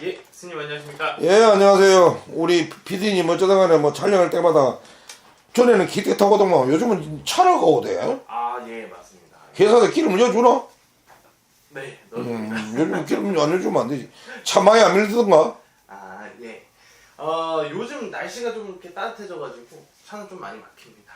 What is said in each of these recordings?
예, 스님 안녕하십니까? 예, 안녕하세요. 우리 PD님 어쩌다간에 뭐 촬영할 때마다 전에는 기대 타고더만 요즘은 차라가 오대. 아, 예, 맞습니다. 회사에서 기름을 넣어주나? 네, 넣어줍니다. 요즘 기름 안 넣어주면 안 되지. 차 많이 안 밀리던가? 아, 예. 요즘 날씨가 좀 이렇게 따뜻해져가지고 차는 좀 많이 막힙니다.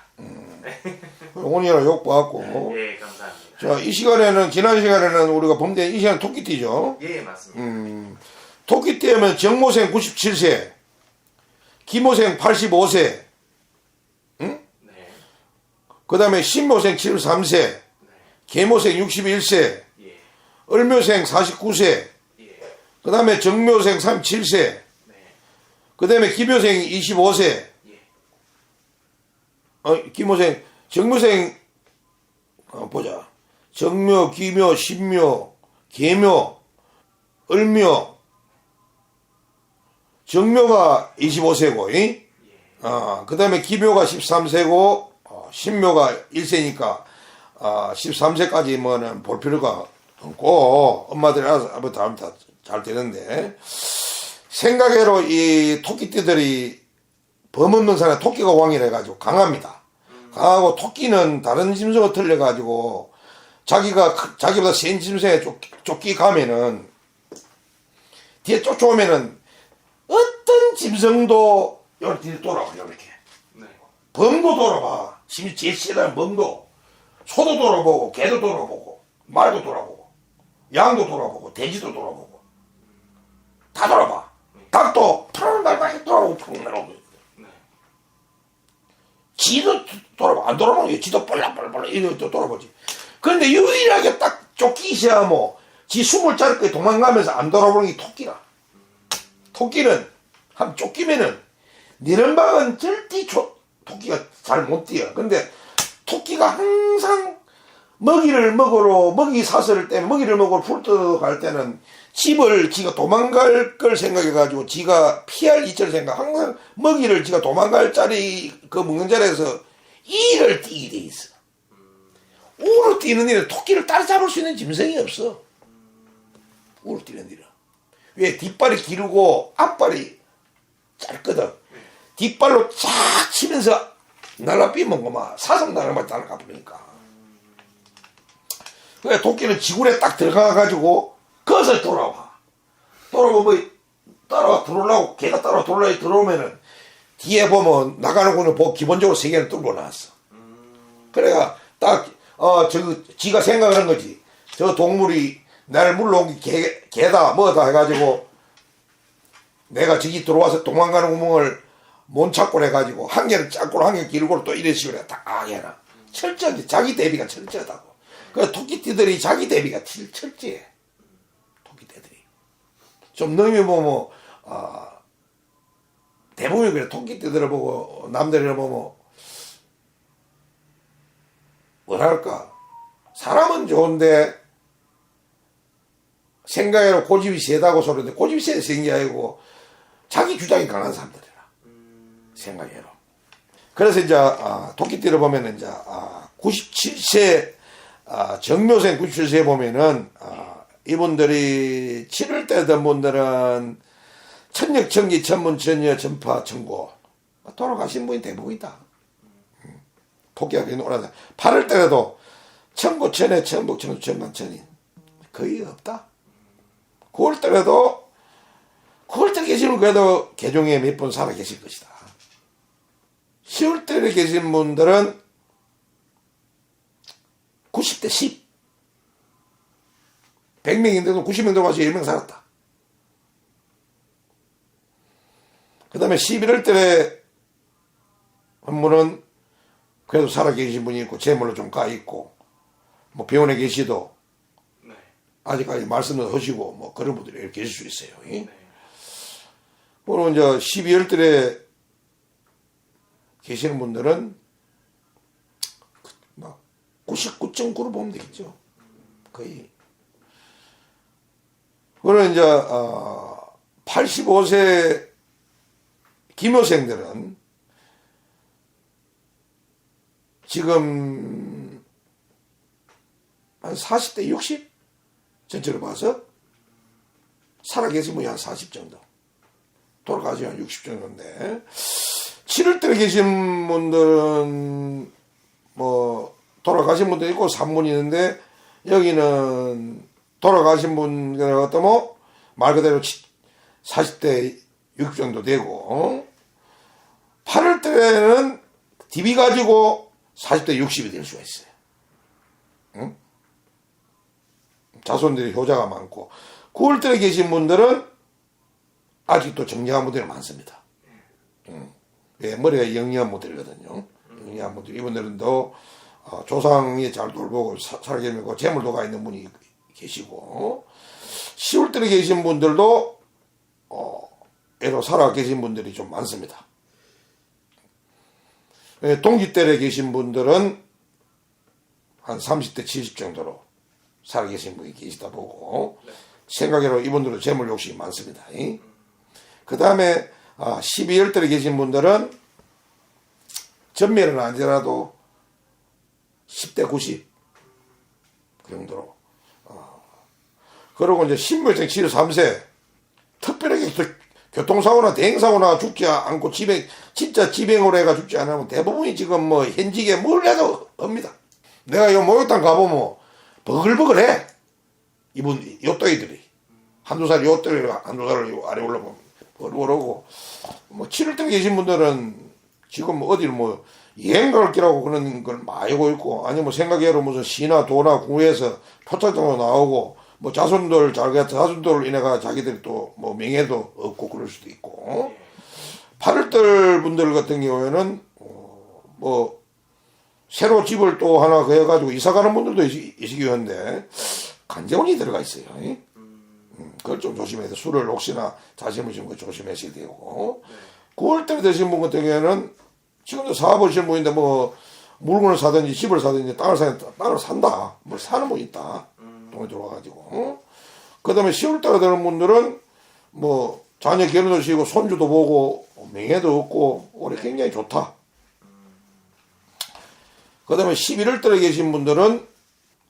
오늘이라 욕 받고. 예, 감사합니다. 자, 이 시간에는, 지난 시간에는 우리가 범대 이 시간 토끼띠죠? 예, 맞습니다. 토끼띠 하면 정모생 97세, 기모생 85세, 네, 그 다음에 신모생 73세, 네, 계모생 61세, 예, 을묘생 49세, 예, 그 다음에 정묘생 37세, 네, 그 다음에 기묘생 25세, 예. 기모생, 정묘생, 보자. 정묘, 기묘, 신묘, 계묘, 을묘, 정묘가 25세고, 그 다음에 기묘가 13세고, 신묘가 1세니까, 13세까지 뭐는 볼 필요가 없고, 엄마들이 알아서 다음 다 잘 되는데, 생각외로 이 토끼띠들이 범 없는 산에 토끼가 왕이라 해가지고 강합니다. 강하고 토끼는 다른 짐승과 틀려가지고, 자기보다 센 짐승에 쫓기 가면은, 뒤에 쫓아오면은, 어떤 짐승도 이렇게 돌아봐, 이렇게. 네. 범도 돌아봐. 심지어 제일 싫어하는 범도. 소도 돌아보고, 개도 돌아보고, 말도 돌아보고, 양도 돌아보고, 돼지도 돌아보고. 다 돌아봐. 닭도 푸르른 날만 돌아보고, 푸르른 날만. 네. 지도 돌아봐. 안 돌아보는 게 지도 볼락볼락 이렇게 돌아보지. 그런데 유일하게 딱 쫓기셔야 뭐, 지 숨을 자를 거에 도망가면서 안 돌아보는 게 토끼라. 토끼는 한 쫓기면은 니른방은 절대 토끼가 잘 못 뛰어. 근데 토끼가 항상 먹이를 먹으러 먹이 사슬 때문에 먹이를 먹으러 풀떠갈 때는 집을 지가 도망갈 걸 생각해가지고 지가 피할 이치를 생각. 항상 먹이를 지가 도망갈 자리 그 먹는 자리에서 이를 뛰게 돼 있어. 우를 뛰는 일은 토끼를 따라잡을 수 있는 짐승이 없어. 우를 뛰는 일은. 왜? 뒷발이 기르고 앞발이 짧거든. 뒷발로 쫙 치면서 날라삐면 그만 사성 날아만 날아가 버리니까. 그래 토끼는 지구에 딱 들어가가지고 거기서 돌아와. 돌아오면 따라와 들어오려고 개가 따라와 들어오면은 뒤에 보면 나가는 거는 기본적으로 세 개는 뚫고 나왔어. 그래가 딱 지가 생각하는 거지. 저 동물이 나를 물러온 게 개다 뭐다 해가지고 내가 저기 들어와서 도망가는 구멍을 못 찾고 해가지고 한 개는 짧고 한 개는 길고 또 이런 식으로 다 해라. 철저하게 자기 대비가 철저하다고. 그 토끼띠들이 자기 대비가 철저해. 토끼띠들이 좀 너무 뭐 대부분이 그래. 토끼띠들을 보고 남들을 보고 뭐랄까 사람은 좋은데 생각으로 고집이 세다고 소리인데 고집이 세는 게 아니고 자기 주장이 강한 사람들이라 생각으로. 그래서 이제 토끼띠를 보면은 이제 97세 정묘생 97세 보면은 이분들이 7월 때 된 분들은 천역천기 천문천여 전파 천고 돌아가신 분이 대부분이다. 토끼가 그냥 오라다. 8월 때라도 천고천에 천북 천수 천만천인 거의 없다. 9월 때라도 9월 때 계시면 그래도 개중에 몇 분 살아 계실 것이다. 10월 때에 계신 분들은 90대 10. 100명인데도 90명 들어가서 1명 살았다. 그 다음에 11월 때에 한 분은 그래도 살아 계신 분이 있고, 재물로 좀 가 있고, 뭐 병원에 계시도 네. 아직까지 말씀을 하시고, 뭐 그런 분들이 이렇게 계실 수 있어요. 네. 물론 이제 12월 달에 계시는 분들은 막 99.9로 보면 되겠죠. 거의. 그러나 이제 85세 기묘생들은 지금 한 40대 60? 전체로 봐서 살아계신 분이 한 40 정도. 돌아가신 한 60 정도인데, 7월달에 계신 분들은, 뭐, 돌아가신 분도 있고, 3분 있는데, 여기는 돌아가신 분들 같으면, 말 그대로 40대 60 정도 되고, 8월달에는 DB 가지고 40대 60이 될 수가 있어요. 응? 자손들이 효자가 많고, 9월달에 계신 분들은 아직도 정리한 분들이 많습니다. 예, 머리가 영리한 분들이거든요. 영리한 분들. 이분들은 더 조상이 잘 돌보고 살아계시고 재물도 가 있는 분이 계시고, 10월달에 계신 분들도 애로 살아 계신 분들이 좀 많습니다. 예, 동기달에 계신 분들은 한 30대 70 정도로 살아 계신 분이 계시다 보고, 생각외로 이분들은 재물 욕심이 많습니다. 그 다음에 12월달에 계신 분들은 전멸은 아니더라도 10대 90 그 정도로. 그리고 이제 신묘생 73세 특별하게 교통사고나 대행사고나 죽지 않고 진짜 지병으로 해가 죽지 않으면 대부분이 지금 뭐 현직에 뭘 해도 합니다. 내가 요 목욕탕 가보면 버글버글해. 이분 요또이들이 한두 살 요또이 한두 살 아래 올라보면 버글버글하고, 뭐 7월달에 계신 분들은 지금 어디를 뭐 여행 갈 기라고 그런 걸 많이 하고 있고, 아니면 뭐 생각외로 무슨 시나 도나 구에서 표창장도 나오고, 뭐 자손들 자손들 인해가 자기들이 또 뭐 명예도 없고 그럴 수도 있고, 8월달 분들 같은 경우에는 뭐 새로 집을 또 하나 그해가지고 이사 가는 분들도 있으시기 한데 간재운이 들어가 있어요. 그걸 좀 조심해야 돼. 술을 혹시나 자신을 좀 조심하셔야 되고, 9월달에 되신 분 같은 경우에는 지금도 사업하시는 분인데 뭐 물건을 사든지 집을 사든지 땅을 산다. 뭘 사는 분 있다. 돈이 들어와가지고. 그 다음에 10월달에 되는 분들은 뭐 자녀 결혼도 시고 손주도 보고 명예도 얻고 올해 굉장히 좋다. 그 다음에 11월달에 계신 분들은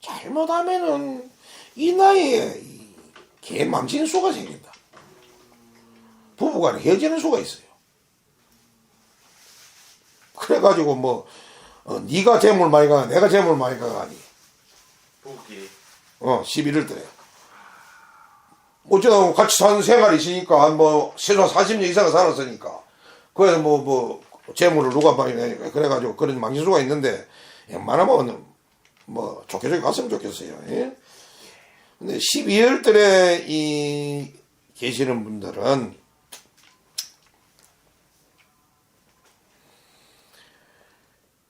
잘못하면은 이 나이에 개 망치는 수가 생긴다. 부부간에 헤어지는 수가 있어요. 그래가지고 뭐 네가 재물 많이 가 내가 재물 많이 가가 아니 부부끼리 11월달에 어쩌다 같이 사는 생활이 있으니까 한 뭐 최소한 40년 이상 살았으니까 그래서 뭐 재물을 누가 많이 내니까 그래가지고 그런 망신수가 있는데 웬만하면 뭐 좋게 갔으면 좋겠어요. 예? 근데 12월달에 이 계시는 분들은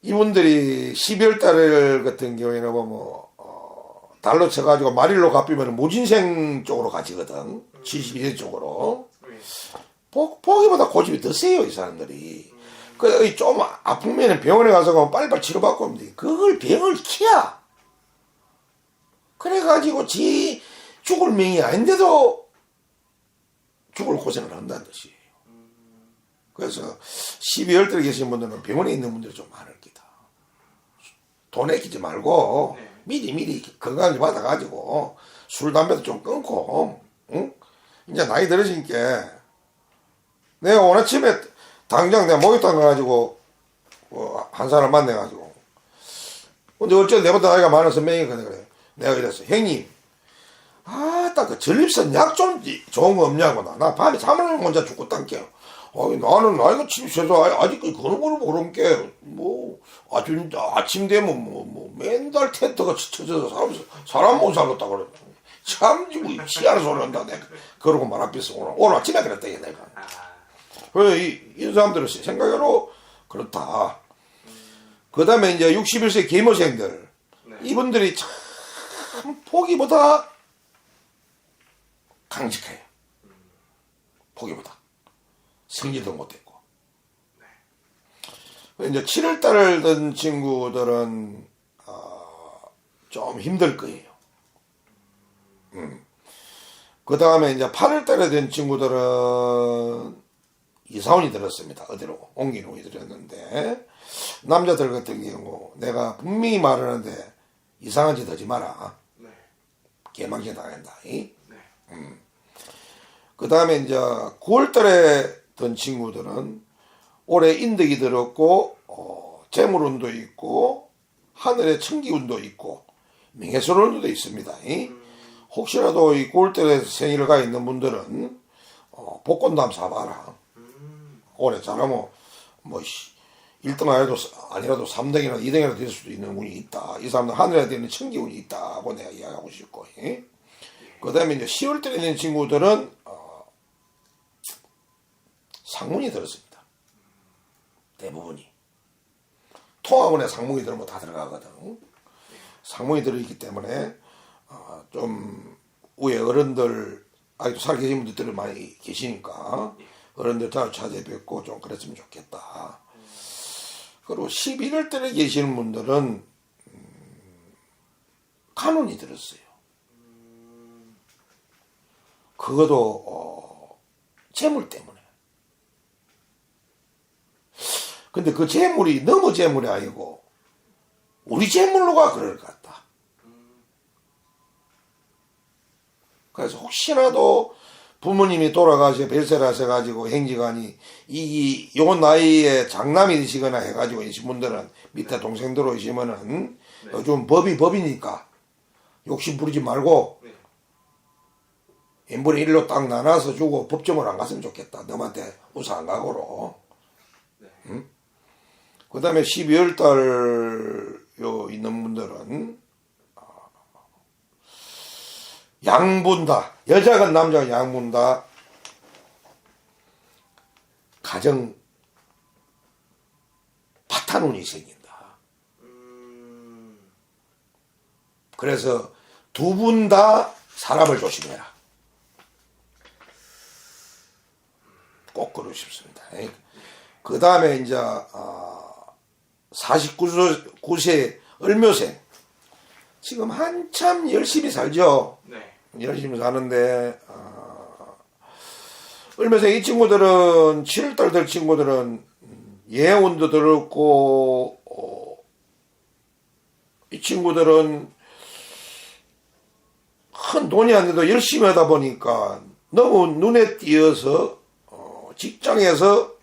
이분들이 12월달 같은 경우에는 뭐 달로 쳐가지고 마릴로 갚이면 무진생 쪽으로 가지거든. 72세 쪽으로. 보기보다 고집이 더 세요, 이 사람들이. 그 좀 아프면 병원에 가서 빨리빨리 치료받고 하면 돼. 그걸 병을 키야. 그래가지고 지 죽을 명이 아닌데도 죽을 고생을 한다는 뜻이에요. 그래서 12월달에 계신 분들은 병원에 있는 분들이 좀 많을 기다. 돈 아끼지 말고 미리 건강을 받아가지고 술 담배도 좀 끊고, 응? 이제 나이 들으시니까 내가 오늘 아침에 당장 내가 목욕탕 가가지고 한 사람 만나가지고, 근데 어쩌면 내보다 나이가 많은 선배니까 그래. 내가 이랬어. 형님, 딱 그 전립선 약 좀 좋은 거 없냐고. 나 밤에 잠을 혼자 죽고 딴게요. 나는 나이가 70세서 아직까지 그런 걸 모르는게 뭐 아침 되면 뭐 맨날 텐트가 쳐져서 사람 못 살았다 그래. 참 희한한 소리 한다 내가. 그러고 말 앞에서 오늘 아침에 그랬다 내가. 그래서 이 사람들은 생각으로 그렇다. 그 다음에 이제 61세 계모생들 이분들이 참 포기보다 강직해요. 포기보다. 승리도 못했고. 이제 7월달을 든 친구들은 좀 힘들 거예요. 그 다음에 이제 8월달에 된 친구들은 이사운이 들었습니다. 어디로 옮긴 운이 들었는데, 남자들 같은 경우 내가 분명히 말하는데 이상한 짓 하지 마라. 개망신 당한다. 그 다음에 이제 9월달에 든 친구들은 올해 인덕이 들었고, 재물운도 있고, 하늘에 천기운도 있고, 명예설운도 있습니다. 혹시라도 이 9월달에 생일을 가 있는 분들은, 복권도 한번 사봐라. 올해 잘하면, 1등 아니라도 3등이나 2등이나 될 수도 있는 운이 있다. 이 사람들 하늘에 되는 천기운이 있다고 내가 이야기하고 싶고. 그 다음에 이제 10월달에 있는 친구들은, 상문이 들었습니다. 대부분이. 통화문에 상문이 들으면 다 들어가거든. 상문이 들어있기 때문에, 좀, 위에 어른들, 아직도 살아계신 분들이 많이 계시니까, 어른들 잘 찾아뵙고 좀 그랬으면 좋겠다. 그리고 11월 달에 계시는 분들은, 간운이 들었어요. 그것도, 재물 때문에. 근데 그 재물이 너무 재물이 아니고 우리 재물로가 그럴 것 같다. 그래서 혹시라도 부모님이 돌아가셔 별세를 하셔가지고 행지관이 요 나이에 장남이 되시거나 해가지고 계신 분들은 밑에 동생들 오시면은 요즘 법이니까 욕심 부리지 말고 n분의 1로 딱 나눠서 주고 법정을 안 갔으면 좋겠다. 너한테 우선 안 가고로. 응? 그 다음에 12월 달 있는 분들은 양분다. 여자가 남자가 양분다. 가정 파탄운이 생긴다. 그래서 두 분 다 사람을 조심해라. 꼭 그러고 싶습니다. 그 다음에 이제 49세 을묘생 지금 한참 열심히 살죠. 네. 열심히 사는데 을묘생 이 친구들은 7월달 될 친구들은 예운도 들었고 이 친구들은 큰 돈이 안 돼도 열심히 하다 보니까 너무 눈에 띄어서 직장에서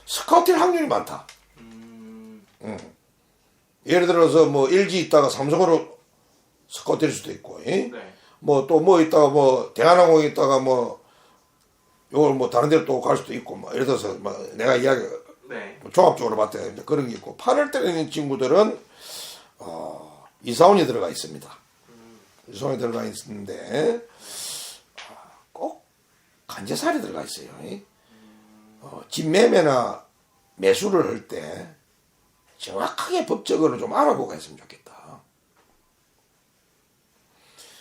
스카우트할 확률이 많다. 예를 들어서 뭐 LG 있다가 삼성으로 스카우트될 수도 있고, 뭐 또 뭐 있다가 뭐 대한항공 있다가 뭐 요걸 뭐 다른 데로 또 갈 수도 있고, 뭐 예를 들어서 뭐 내가 이야기 종합적으로 봤을 때 그런 게 있고, 8월 달에 있는 친구들은 이사운이 들어가 있습니다. 이사운이 들어가 있는데 꼭 간제살이 들어가 있어요. 집 매매나 매수를 할 때 정확하게 법적으로 좀 알아보고 했으면 좋겠다.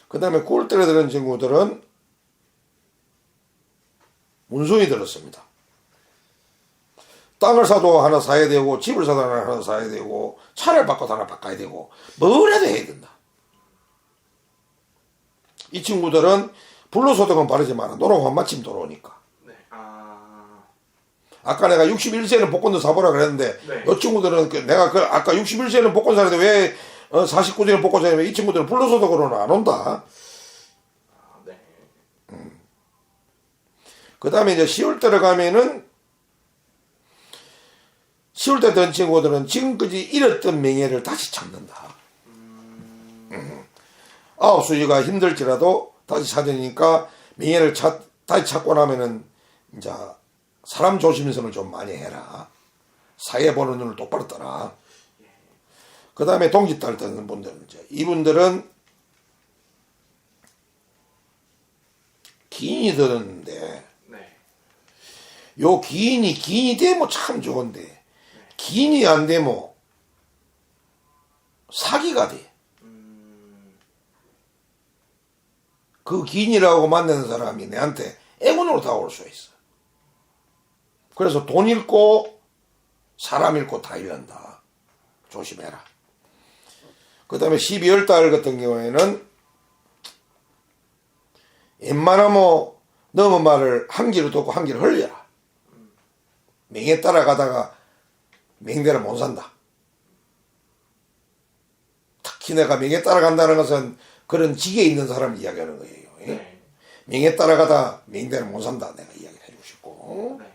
그 다음에 9월달에 들은 친구들은 문송이 들었습니다. 땅을 사도 하나 사야 되고 집을 사도 하나 사야 되고 차를 바꿔도 하나 바꿔야 되고 뭘 해도 해야 된다. 이 친구들은 불로소득은 바르지만 노랑만 마침 들어오니까. 아까 내가 61세는 복권도 사보라 그랬는데 이 친구들은 내가 아까 61세는 복권 사는데 왜 49세는 복권 사냐면 이 친구들은 불로소득으로는 안 온다. 그 다음에 이제 10월달에 가면은 10월달 된 친구들은 지금까지 잃었던 명예를 다시 찾는다. 아홉수지가 힘들지라도 다시 찾으니까 명예를 다시 찾고 나면은 이제 사람 조심성을 좀 많이 해라. 사회 보는 눈을 똑바로 떠라. 그 다음에 동짓달 듣는 분들은 이분들은 기인이 들었는데 요 기인이 되면 참 좋은데 기인이 안 되면 사기가 돼. 그 기인이라고 만나는 사람이 내한테 애군으로 다가올 수 있어. 그래서 돈 잃고 사람 잃고 다 잃는다. 조심해라. 그 다음에 12월 달 같은 경우에는 웬만하면 너무 말을 한 길을 듣고 한 길을 흘려라. 맹에 따라가다가 맹대를 못 산다. 특히 내가 맹에 따라간다는 것은 그런 직에 있는 사람을 이야기하는 거예요. 명에 따라가다 명대로 못 산다. 내가 이야기를 해주고 싶고. 네.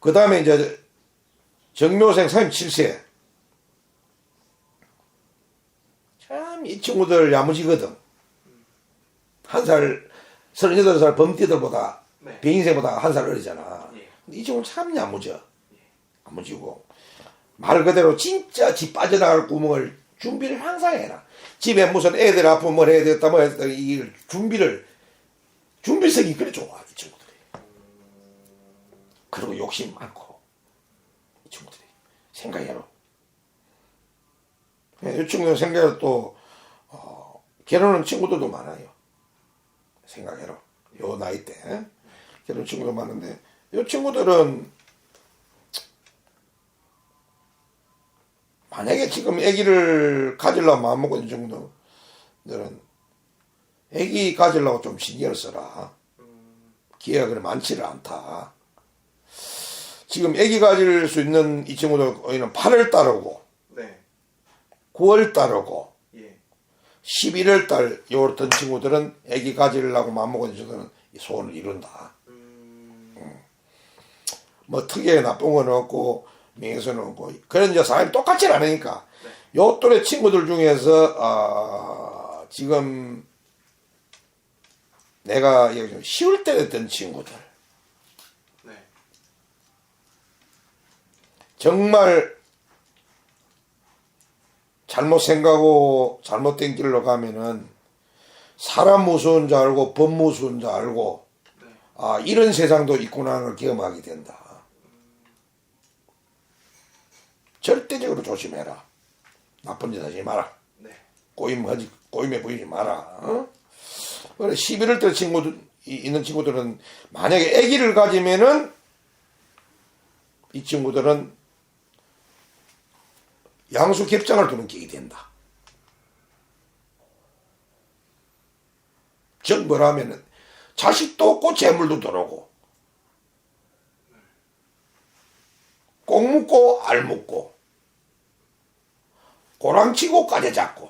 그 다음에 이제 정묘생 37세. 참 이 친구들 야무지거든. 한 살, 38살 범띠들보다, 네. 배인생보다 한 살 어리잖아. 예. 근데 이 친구는 참 야무져. 야무지고. 말 그대로 진짜 집 빠져나갈 구멍을 준비를 항상 해라. 집에 무슨 애들 아프면 뭘 해야 되겠다, 뭐 해야 되겠다, 이 준비성이 그래 좋아, 이 친구들이. 그리고 욕심 많고, 이 친구들이. 생각해라. 이 친구들 생각해도 또, 결혼한 친구들도 많아요. 생각해라. 요 나이 때. 결혼 친구도 많은데, 이 친구들은, 만약에 지금 아기를 가지려고 마음먹고 있는 친구들은, 아기 가지려고 좀 신경을 써라. 기회가 그래 많지를 않다. 지금 아기 가질 수 있는 이 친구들은 8월 달하고, 네. 9월 달하고, 예. 11월 달 요랬던 친구들은 아기 가지려고 마음먹은 친구들은 이 소원을 이룬다. 뭐 특이하게 나쁜 건 없고 명예훼손은 없고 그런 이제 사람이 똑같진 않으니까 요 또래 친구들 중에서 지금 내가 여기 좀 쉬울 때 됐던 친구들 네. 정말 잘못 생각하고 잘못된 길로 가면은 사람 무서운 줄 알고 법 무서운 줄 알고 네. 이런 세상도 있구나 하는 걸 경험하게 된다. 절대적으로 조심해라. 나쁜 짓 하지 마라. 네. 꼬임에 보이지 마라. 그래 11월 때 친구들 있는 친구들은 만약에 아기를 가지면은 이 친구들은 양수 겹장을 두는 격이 된다. 즉 뭐라면은 자식도 없고 재물도 들어오고 꼭 묻고 알 묻고 고랑치고 까지 잡고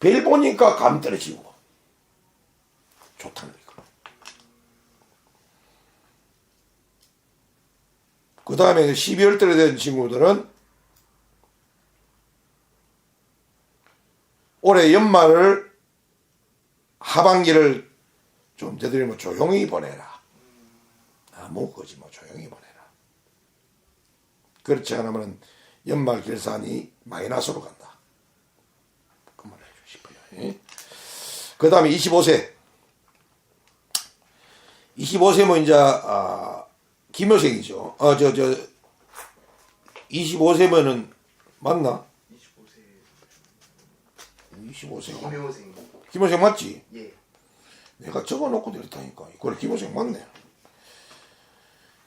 별 보니까 감 떨어지고 좋다는 거. 그 다음에 12월 달에 된 친구들은 올해 연말을 하반기를 좀 되도록이면 조용히 보내라. 아무 거지 뭐 조용히 보내라. 그렇지 않으면 연말 결산이 마이너스로 간다. 그 말을 해주고 싶어요. 그 다음에 25세. 25세면 이제 기묘생이죠. 25세면은 맞나? 25세. 김효생. 기묘생 맞지? 예. 내가 적어놓고 이랬다니까. 그래 기묘생 맞네.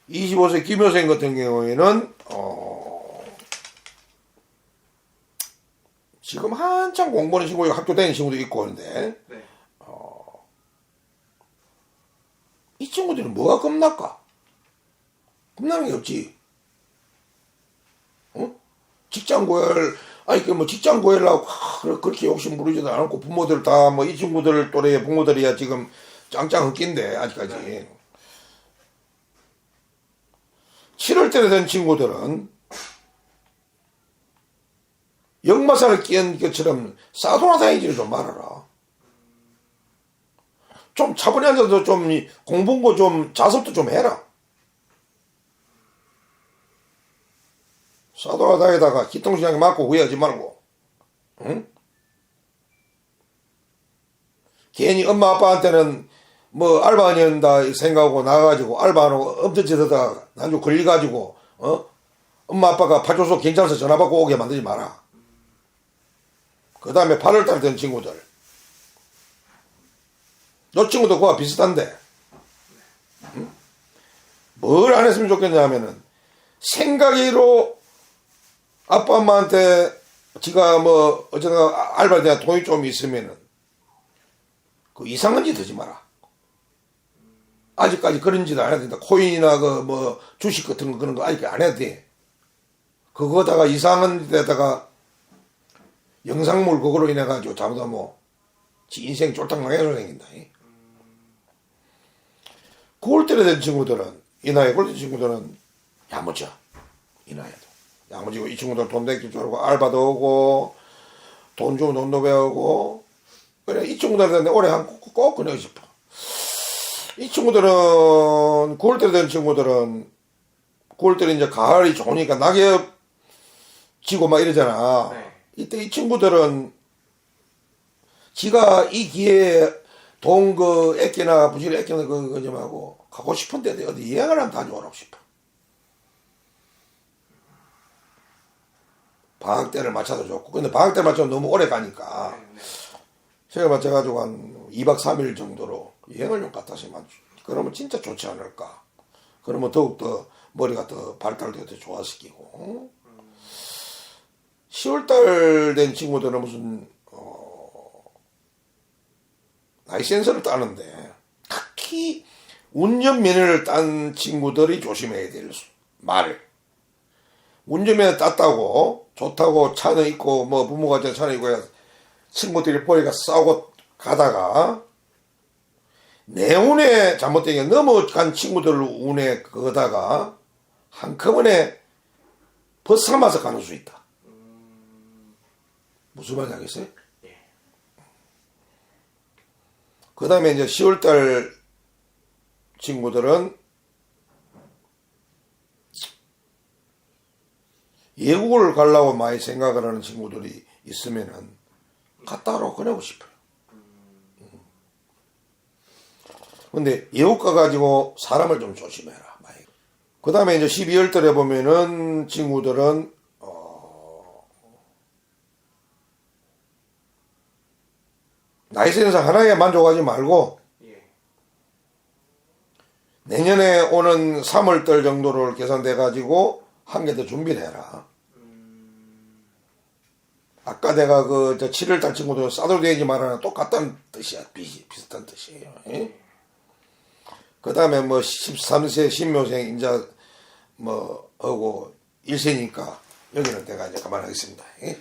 25세 기묘생 같은 경우에는 지금 한창 공부하는 친구, 학교 다니는 친구도 있고 그런데 네. 이 친구들은 뭐가 겁날까? 겁나는 게 없지. 직장 구할 직장 구하려고 그렇게 욕심 부리지도 않고 부모들 다 뭐 이 친구들 또래 부모들이야 지금 짱짱 흑긴데 아직까지. 네. 7월 달에 된 친구들은 역마살을 끼얹은 것처럼 싸돌아다니지를 좀 말아라. 좀 차분히 앉아서 좀 공부고 좀 자습도 좀 해라. 싸돌아다니다가 기통시장에 맞고 후회하지 말고, 응? 괜히 엄마 아빠한테는 뭐 알바 아니었다 생각하고 나가가지고 알바하고 엄청 짓하다가 나중에 걸려가지고 엄마 아빠가 파출소 경찰서 전화 받고 오게 만들지 마라. 그 다음에 8월달에 된 친구들 너 친구도 그와 비슷한데 응? 뭘 안 했으면 좋겠냐 하면은 생각으로 아빠 엄마한테 지가 뭐 어쩌다가 알바에 대한 돈이 좀 있으면은 그 이상한 짓 하지 마라. 아직까지 그런 짓 안 해도 된다. 코인이나 그 뭐 주식 같은 거 그런 거 아직 안 해도 돼. 그거다가 이상한 데다가 영상물 그거로 인해 가지고 잘못하면 지 인생 쫄딱 망해서 생긴다. 9월달에 된 친구들은, 이 나이에 9월달 된 친구들은 야무져. 이 나이에도. 야무지고, 이 친구들 돈 되기 줄 알고, 알바도 오고, 돈 주면 돈도 배우고, 그래, 이 친구들한테 올해 꼭 그러고 싶어. 이 친구들은, 9월달에 된 친구들은, 9월달에 이제 가을이 좋으니까 낙엽 지고 막 이러잖아. 네. 이때 이 친구들은, 지가 이 기회에 돈 애끼나 부지를 애끼나 그거 좀 하고 가고 싶은데 어디 여행을 한번 다녀오라고 싶어. 방학 때를 맞춰도 좋고. 근데 방학 때를 맞춰도 너무 오래 가니까 제가 맞춰가지고 한 2박 3일 정도로 여행을 좀 갔다 오시면 그러면 진짜 좋지 않을까. 그러면 더욱더 머리가 더 발달도 더 좋아지고. 10월달 된 친구들은 무슨 라이센스를 따는데 특히 운전면허를 딴 친구들이 조심해야 될 말. 운전면허 땄다고 좋다고 차는 있고 뭐 부모가 제 차는 있고 친구들이 보니까 싸우고 가다가 내 운에 잘못된 게 넘어간 친구들 운에 그거다가 한꺼번에 벗삼아서 가는 수 있다. 무슨 말인지 알겠어요? 그 다음에 이제 10월달 친구들은 외국을 가려고 많이 생각을 하는 친구들이 있으면은 갔다 오라고 보내고 싶어요. 근데 외국 가가지고 사람을 좀 조심해라. 그 다음에 이제 12월달에 보면은 친구들은 라이센스 하나에 만족하지 말고 내년에 오는 3월달 정도를 계산돼 가지고 한 개 더 준비를 해라. 아까 내가 그 7월달 친구들 싸돌되지 말아라 똑같다는 뜻이야. 비슷한 뜻이에요. 그 다음에 뭐 13세 신묘생 이제 뭐 하고 1세니까 여기는 내가 이제 그만하겠습니다. 예.